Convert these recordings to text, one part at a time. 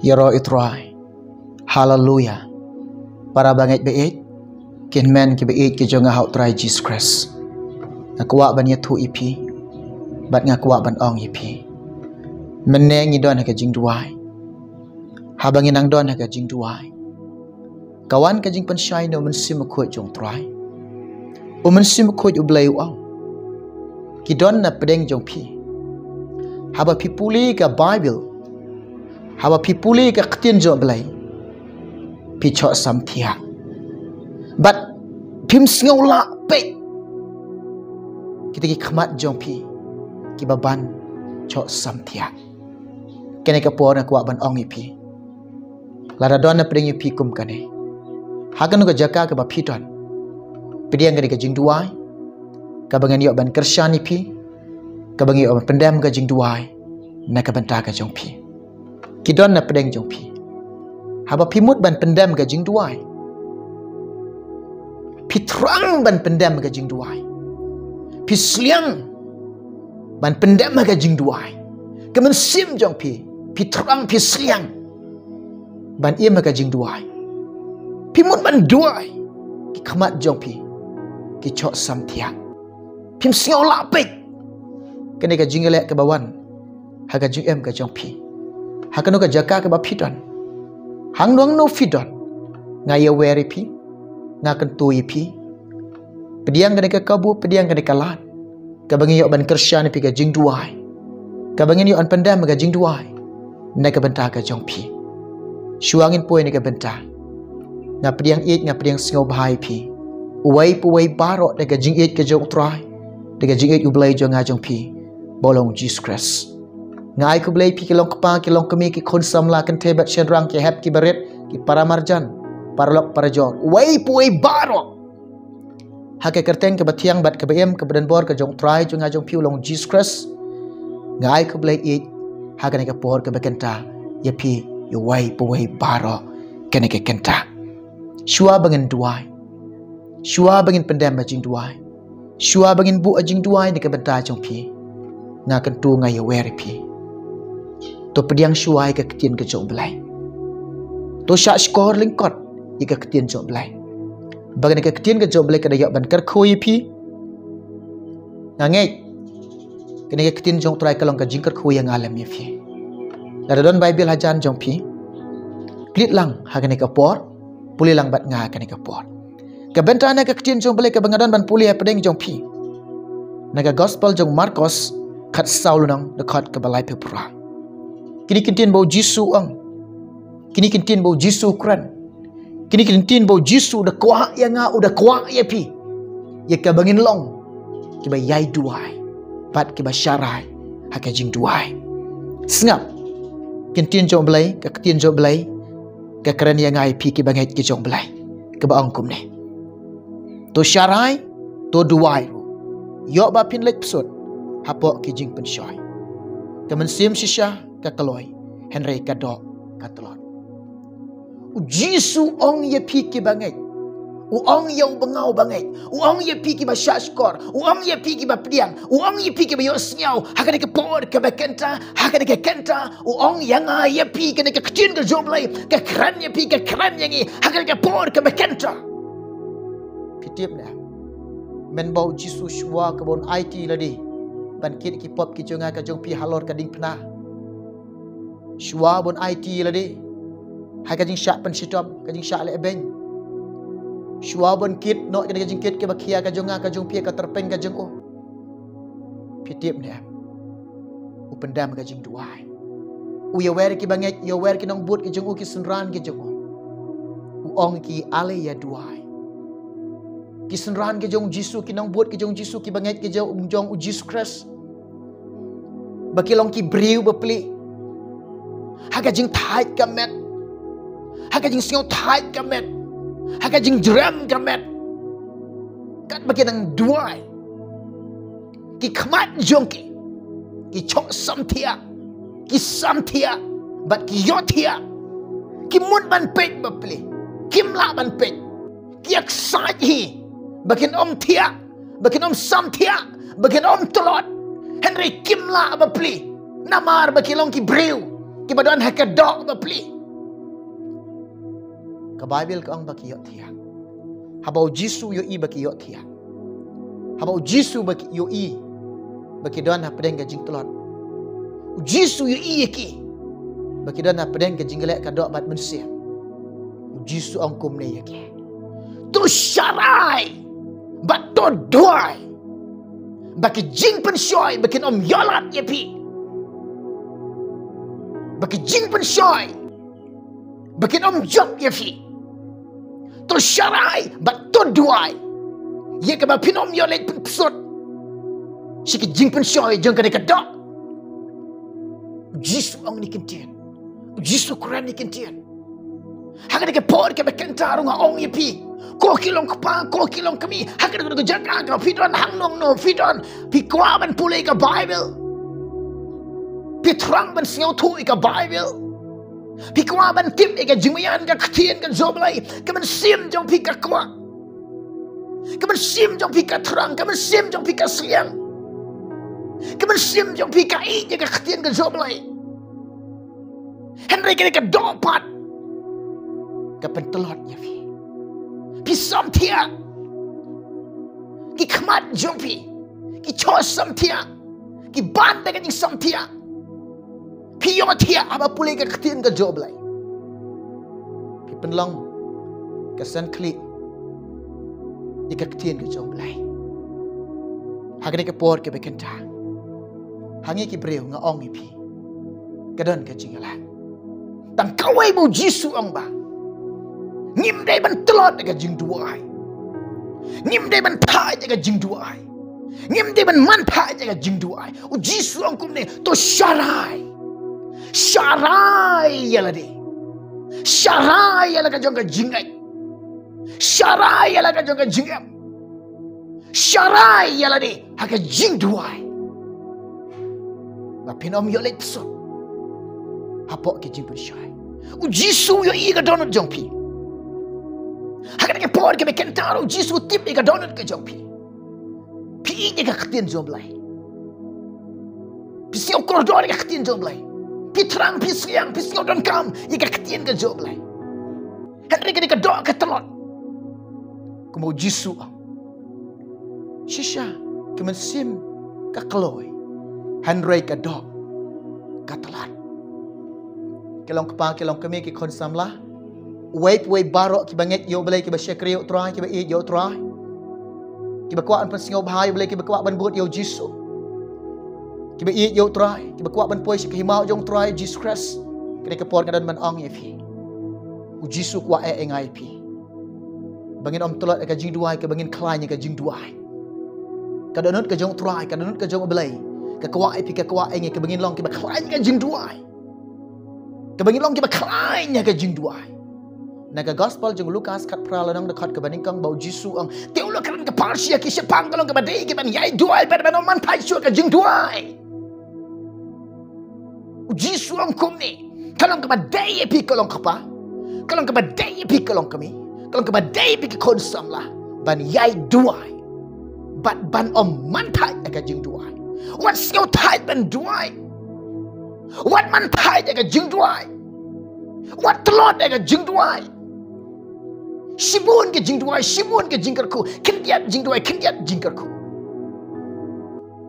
Yaro itrai. Hallelujah. Para banget beet. Kin men ki beet ki jonga hau try Jesus Christ. Ngakwa ban yatu ipi. Bat ngakwa ban ong ipi. Meneng idon ha ka jing duai. Habangin ang don ha ka jing duai. Kawan ka jing pensyai no mensim ko jong try. O mensim ko ublay au. Ki don na pedeng jong pi. Haba pi puli ka Bible. Haba pi puli ka ketien jong belai. Pi chok sam tia. But pim sngau la pe. Kita ki khmat jong pi. Ki baban chok sam tia. Kene ka por na kwa ban ong ipi. Lara don na pedeng ipi kum kane. Hagan ka jaka ka ba piton. Pediang ka jing duai. Ka bangan yo ban kersan ipi. Ka bangi yo ban pendam ka jing duai. Na ka banta ka jong pi. Kidon na pedeng jong pi. Haba pimut ban pendam ka jing duai. Pitrang ban pendam ka jing duai. Pisliang ban pendam ka jing duai. Kemen sim jong pi. Pitrang pisliang ban ia ka jing duai. Pimut ban duai. Ki khamat jong pi. Ki chok sam tia. Pim singau la pek. Kene ka jing elek ke bawan. Ha ka jing em ka jong pi. Hakano ka jaka ke ba pidon. Hang nuang no fidon. Ngaya weri pi. Ngakan tui pi. Pediang kene ka kabu, pediang kene ka lan. Ka bangi yo ban kersyane pi ka jing duai. Ka bangi yo an pendam ka jing duai. Na ka benta ka jong pi. Syuangin poi ni ka benta. Nga pediang it nga pediang singau bahai pi. Uwai puwai barok na ka jing it ka jong try. Na ka jing it ublay jong nga jong pi. Bolong Jesus Christ. Ngai ku blay pi kilong kapa kilong kami ki khon samla kan tebat shenrang ki hep ki baret ki para marjan parlok para jong wai puai baro ha ke kerteng ke batiang bat ke bem ke badan bor ke jong try jong ajong pi long Jesus Christ ngai ku blay it ha ke por ke bekenta ya pi yo wai puai baro kene ke kenta shua bangin duai shua bangin pendam ajing duai shua bangin bu ajing duai ni ke benta jong pi ngakan tu ngai yo weri pi to pediang syuai ke ketien ke jong belai. To syak skor lingkot i ke ketien jong belai. Bagan ke ketien ke jong belai ke dayak ban kerkhoi pi. Ngangai. Kene ke ketien jong try kalong ke jing kerkhoi yang alam ye pi. Lara don Bible hajan jong pi. Klit lang ha kene ke por, puli lang bat nga kene ke por. Ke bentana ke ketien jong belai ke bangadon ban puli pedeng jong pi. Naga gospel jong Marcos khat saulunang dekat ke balai pepura. Kini kintin bau Jisu ang. Kini kintin bau Jisu kran. Kini kintin bau Jisu da kuah yang nga udah kuah ya pi. Ya ka bangin long. Kiba yai duai. Pat kiba syarai. Haka jing duai. Sengap. Kintin jong belai. Ka kintin jong belai. Ka keren yang ngai pi kiba ngait ki jong belai. Kiba angkum ne. To syarai. To duai. Yok ba pin lek pesut. Hapok ki jing pensyoy. Kaman sim sisya. Kakaloi Henry kadok katalon Jisu ong ye pi ki bangai ong yang bengau bangai ong ye pi ki ba syashkor ong ye pi ki ba pediang ong ye pi ki ba yo snyau hakane ke por ke bekenta hakane ke kenta ong yang ye pi ke ke kecin ke joblai ke kran ye pi ke kran yang hakane ke por ke bekenta pitip na men bau Jisu shwa ke bon IT ladi ban kit ki pop ki jonga ka jong pi halor ka ding pna Shua bon IT ladi. Hai kajing syak pen sitom, kajing syak le beng. Shua bon kit no kajing kit ke bakia kajonga kajong pia ka terpeng kajong o. Pitip ne. U pendam kajing duai. U ya wer ki banget, ya wer ki nong but kajong u ki senran kajong o. U ong ki ale ya duai. Ki senran kajong Jisu ki nong but kajong Jisu ki banget kajong jong u Jesus Christ. Bakilong ki briu bepli. Haka jing tight kamet. Haka jing singau tight kamet. Haka jing drum kamet. Kat bagi nang duai. Ki khamat jongki. Ki chok samtia. Ki samtia. Bat ki yotia. Ki mun ban pek bapli. Kim la ban pek. Ki aksaj hi. Bakin om tia. Bakin om samtia. Bakin om telot. Henry kim la bapli. Namar bakilong ki briu. Ki badan hakadok bapli. Ka Bible ka ang baki yo tiang. Habau Jisu yo i baki yo tiang. Habau Jisu baki yo i baki don ha pedeng ka jing telot. Jisu yo i ki baki don ha pedeng ka jinggelek ka dok bat mensia. Jisu ang kum ne yake. Tu syarai bat to doai. Baki jing pen shoy baki om yolat ye pi. Baki jing pen shoy baki om job ye pi. Tu syarai bat to doai. Ye ka ba pinom yolet pen psot. Siki jing pen shoy jeng ka dok. Jisu ang ni kentian. Jisu Quran ni kentian. Haka ke por ke bekentar nga ong ipi. Ko kilong kapa, ko kilong kami. Haka ke jaga ka pidon hang nong no pidon. Pi kwaban pulai ka Bible. Pi trang ban siau tu ka Bible. Pi kwaban tim ka jingyan ka ktien ka zoblai. Kaman sim jong pi ka kwa. Kaman sim jong pi ka trang, kaman sim jong pi ka siang. Kaman sim jong pi ka i ka ktien ka zoblai. Henry ka dopat. Kapan telot ya fi. Pi som tia. Ki khamat jong pi. Ki cho som tia. Ki ban da ka jing som tia. Pi yo tia aba pulai ka khtien ka job lai. Pi penlong ka san kli. Ika khtien ka job lai. Hagani ka por ke bekenta. Hangi ki breu nga ong pi. Kadon ka jingala. Tang kawai bu Jisu ang ba. Ngim day ban telot ka jing duai. Ngim day ban thai ka jing duai. Ngim day ban man thai ka jing duai. U Jisu ang kum ne to syarai. Syarai yala de. Syarai yala ka jong ka jingai. Syarai yala ka jong ka jingam. Syarai yala de ha ka jing duai. Ba pinom yo let so. Hapok ke jing pun syai. U Jisu yo i ka donut jong pi. Haka ke por ke bekentaro Jisu tip ka donut ke jong pi. Pi je ka ktien jom lai. Pi siau koridor ka ktien jom lai. Pi terang pi siang pi siau don kam je ka ktien ka jom lai. Henry ke do ka telot. Kumo Jisu. Shisha ke mensim ka kloi. Henry ka do ka telot. Kelong kapa kelong kami ki kon samlah. Wait barok ki banget yo belai ki ba syakri yo trai ki ba i yo trai. Ki ba kwaan pan singaw bahay belai ki ba kwaan ban buat yo Jisu. Ki ba i yo trai, ki ba kwaan ban poy si himao jong trai Jesus Christ. Kini ka por kadan man ong ye fi. U Jisu kwa e ngai pi. Bangin om tolot ka jing duai ka bangin klanya ka jing duai. Kadanut ka jong trai, kadanut ka jong belai. Ka kwa e pi ka kwa e ngai ka bangin long ki ba klanya ka jing duai. Ka bangin long ki ba klanya ka jing duai. Naga gospel jeng Lukas kat pralanang dekat ke bandingkang bau Jisu ang teulo kan ke parsia ki sepang kalong ke badai ke ban yai duai pada ban man pai syur ke jing duai. Jisu ang kum ni kalong ke badai pi kalong kapa. Kalong ke badai pi kalong kami. Kalong ke badai pi ke konsam lah ban yai duai. Ban om man pai ke jing duai. What skill tai ban duai. What man pai ke jing duai. What telot ke jing duai. Sibun ke jing duai, sibun ke jingkarku, kendiat jing duai, kendiat jingkarku.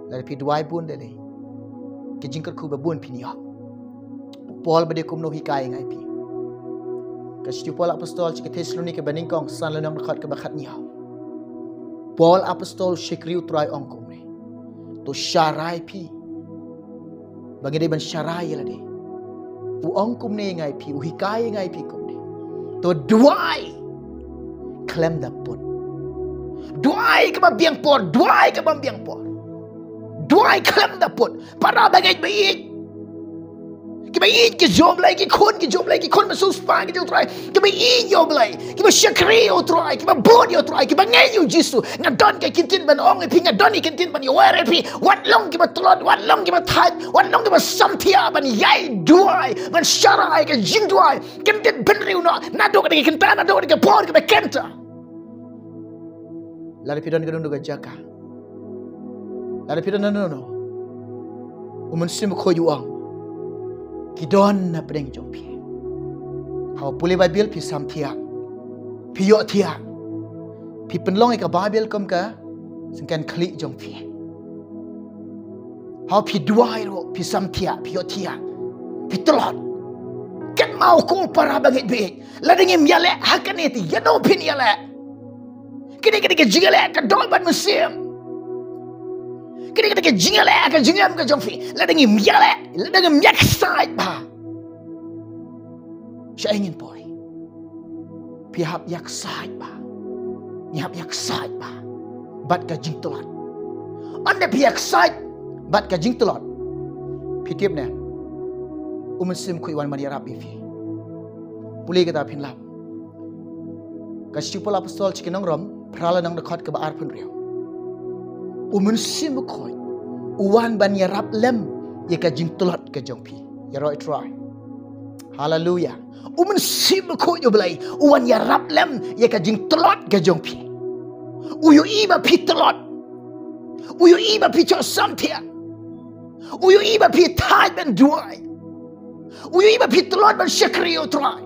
Dari pi duai bun dele, ke jingkarku babun pinia. Paul bade kum no hikai ngai pi. Kasih Paul apostol cik Thessalonika bandingkong san lanang dekat ke bakat nia. Paul apostol syekri utrai ongkom ni. To syarai pi. Bagi dia ban syarai lah de. U ongkom ni ngai pi, u hikai ngai pi kum ni. To duai. Klem dapur. Duai ke biang por, duai ke biang por. Duai klem dapur. Para bagai baik. Ki baik ke job lagi, ki job lagi, kon masuk spa ke job try. Ki baik job lagi. Ki syakri yo try, ki bon yo try, ki bangai yo Jisu. Ngadon ke kintin ban ong pi ngadon ke kintin ban yo were pi. Wat long ki telot, wat long ki type, wat long ki samtia ban yai duai, ban syarai ke jing duai. Kintin benri no, nado ke kintan, nado ke por ke kenta. Lari pidon ke dundu ke jaka. Lari pidon no. Umun sim ko yuang. Kidon na pedeng jompi. Hawa pulih Bible pi samtia. pi yo thia pi penlong ka Bible kom ka singkan klik jong pi how pi duai ro pi sam thia pi yo thia pi telot kan mau ko para bangit be la dengim yale hakane ti yado pin yale kini ke jingale ka dol ban musim kini ke jingale ka jingam ka jong pi la dengim yale la dengim yak side ba saya ingin boy pihak yak side ba nyap yak side ba bat ka jing telot anda pihak side bat ka jing telot pitip ne umasim ku iwan mari arab ifi puli kata phin lap ka sipol apostol chikinong rom prala nang dekat ke baar pun riau umasim ku uwan ban yarab lem ye ka jing telot ka jongpi ya roi try hallelujah umasim ku yo belai uwan yarab lem ye ka jing telot ka jongpi uyu iba pi telot uyu iba pi cho samtia uyu iba pi tai ben duai uyu iba pi telot ban syakriyo try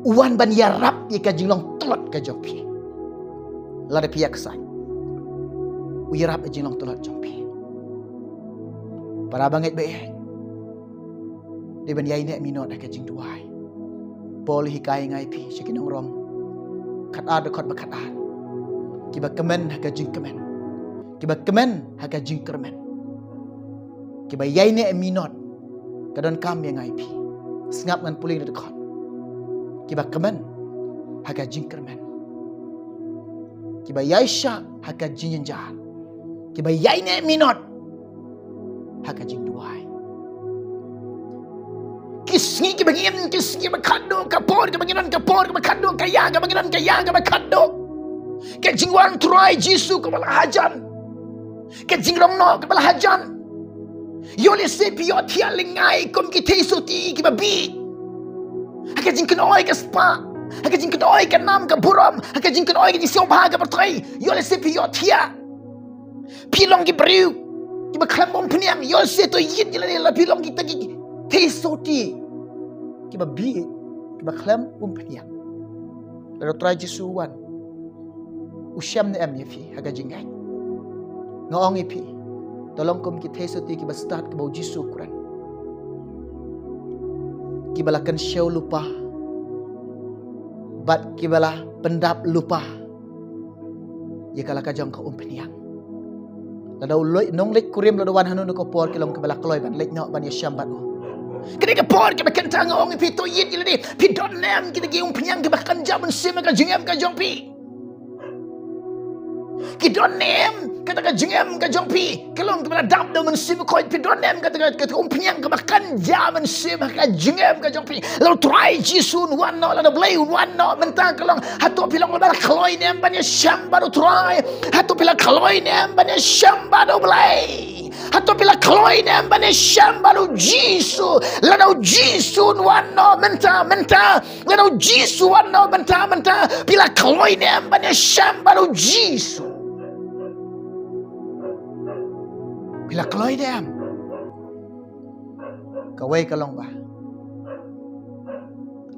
uwan ban yarab ye ka jinglong telot ka jongpi la de piak sai u yarab jinglong telot jongpi para banget be de ban yai ne minot ka jing duai pol hikai ngai pi sykinong rom khat a de khot ba khat a kiba kemen ka jing kemen kiba kemen ka jing kermen kiba yai ne minot kadon kam yang ngai pi sngap ngan puling de khot kiba kemen haka jingkermen kiba yaisha haka jinjal kiba yaine minot haka jing duai kisngi kiba ngiem kisngi ba khado kapor kiba ngiran kapor kiba khado kaya kiba ngiran kaya kiba khado ke jingwan try jisu kiba hajan ke jingrong no kiba hajan yole se pio thia lingai kom ki theisuti kiba bi haka jing kenoi ka spa haka jing kenoi ka nam ka buram haka jing kenoi ka jisau bha ka pertai yole se pi yo thia pilong ki briu ki ba khlam bom phniam yole se to yit jile la pilong ki tagi te soti ki ba bi ki ba khlam bom phniam la trai jisu wan usyam ne am yefi haka jing ngai ngong ipi tolong kom ki te soti ki ba start ka bau jisu kuran kibalakan syau lupa bat kibala pendap lupa ye kala ka jong ka umpniang la daw loy nong lek kurim lo dawan hanu ko por kilom kibala kloy ban lek no ban ye syambat o kini ka por ke bakan tangong pi to yit yile pi don nem kita ge umpniang ke bakan jaban sim ka jengem ka jong pi ki don nem kata ka jengem ka jong pi kelong kibala dap do men sim ko pi don nem kata ka umpniang ke bakan jaban sim ka jengem ka jong pi lo try jisun wan no la do blay wan no mentang kelong hatu pilong la kloy nem ban ye syamba do try hatu pila kloy nem ban ye syamba do blay hatu pila kloy nem ban ye syamba do jisu la do jisun wan no mentang la do jisu wan no mentang pila kloy nem ban ye syamba do jisu bila kloy dem kawai kalong ba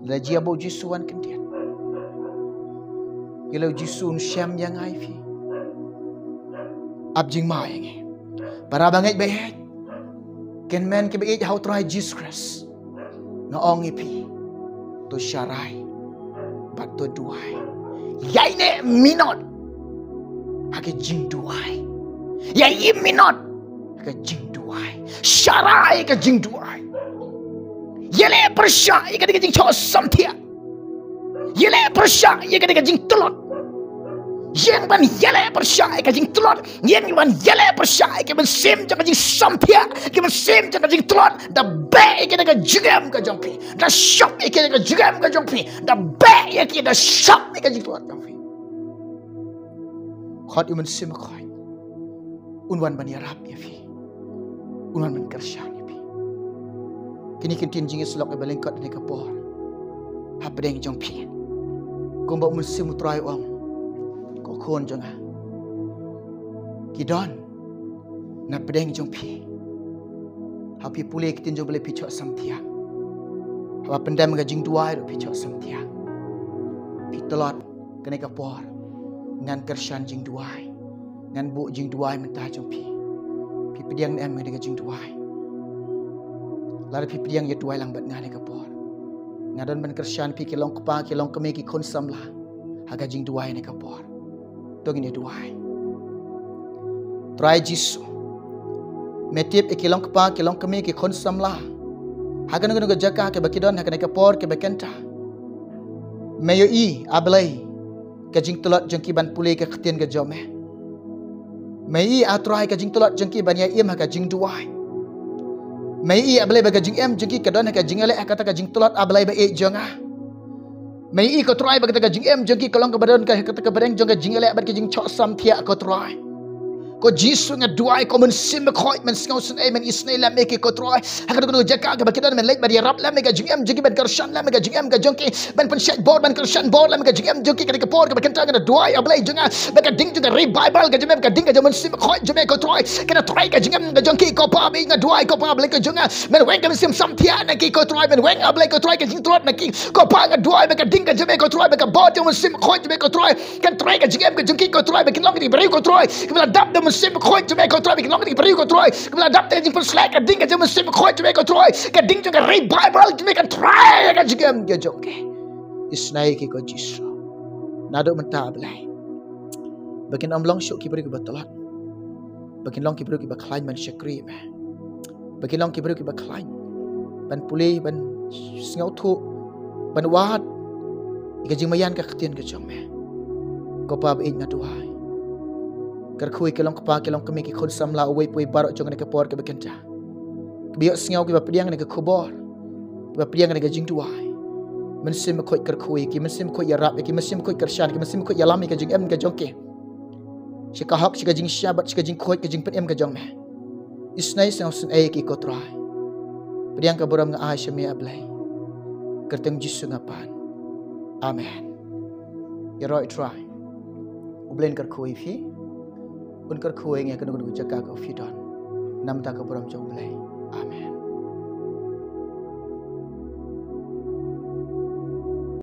la jia bo jisuan kendian ilo jisun syam yang ai fi abjing ma yang para bangai baik ken men ke baik how try Jesus Christ ngaong ipi to syarai bat to duai yaine minot hake jing duai yai minot ka jing duai syarai ka jing duai yele persya ye ka jing cho samthia yele persya ye ka jing telot yen ban yele persya ye ka jing telot yen ban yele persya ye ka ban sim ka jing samthia ke ban sim ka jing telot da be ye ka jingam ka jongpi da shop ye ka jingam ka jongpi da be ye ka da shop ye ka jing telot jongpi khot iman sim khoi unwan ban yarab ye fi unwan ban kersyan ye fi kini kintin jing slok e balengkot ni kapor ha pedeng jong pi ko mbok musim try ong ko khon jong a kidon na pedeng jong pi ha pi pule kitin jong bele pi chok samtia ha pendam ga jing duai ro pi chok samtia pi telot kena kapor ngan kershan jing duai ngan bu jing duai mentah jong pi pediang em ngade jing duai lar pi pediang ye duai lang bat ngale kapor ngadon ban kershan pi kilong kapa kilong keme ki kon samla haga jing duai ne kapor to gine duai try jisu metip kilong kapa kilong keme ki kon samla haga no jaka ke bakidon haga ne kapor ke bakenta mayo I ablay ke jing tolot jengki ban pulih ke ketien ke jome mai atrai ke jing tolot jengki ban ya im ha ke jing duai mai ablay ba ke jing em jengki ke don ha ke jing ele kata ke jing tolot ablay ba e jonga mai ko trai ba ke jing em jengki kolong ke badon ke kata ke bereng jong ke jing ele ba ke jing chok sam thia ko trai ko jisu nga duai ko men sim khoi men ngau sun e men isnei la me ke ko troi ha ka jaka ke bakidan men lek ba rap la me ga jingam jigi ban karshan la me ga jingam ga jongki ban pen shat board ban karshan board la me ga jingam jongki ke por ke bakan tanga duai ablai jonga ba ka ding juga revival ga jeme ka ding ga men sim khoi jeme ko troi ke na troi ga jingam ga jongki ko pa bi nga duai ko pa ablai ka jonga men wen ga sim sam thia na ki ko troi men wen ablai ko troi ke jing trot na ki ko pa nga duai ba ka ding ga jeme ko troi ba ka board men sim khoi jeme ko troi kan troi ga jingam ga jongki ko troi ba ki long ni bari ko troi ke la dap de sim khoi jeme ko troi bikin long ni bari ko troi ke la dap de jing per slack ding ga jeme sim khoi jeme ko troi ke ding juga revival jeme kan try ga jigam ga jongke isnai ki ko jisu nado menta ablai bakin am long syuk ki bari ko batalat bakin long ki bari ko ba klaim man syakri me bakin long ki bari ko ba klaim ban pulih ban sngau thu ban wat ga jing mayan ka ketien ga jong me ko pa ba ing na duai kar khui kelong kapa kelong kemi ki khon samla away pui barok jong ne ka por ke bekenta biok sngau ki ba pediang ne ka khobor ba pediang ne ka jing duai men sim khoi kar khui ki men sim khoi ya rap ki men sim khoi karshan ki men sim khoi ya lam ki jing em ka jong ke shika hak shika jing shabat shika jing khoi ki jing pen em ka jong me isnai sang sun ai ki ko trai pediang ka boram nga ai shami ablai kerteng jisu ngapan amen ya roi try ublen kar khui fi unkar khueng ya kanu jaka ko fidon nam ta ka boram jong blai amen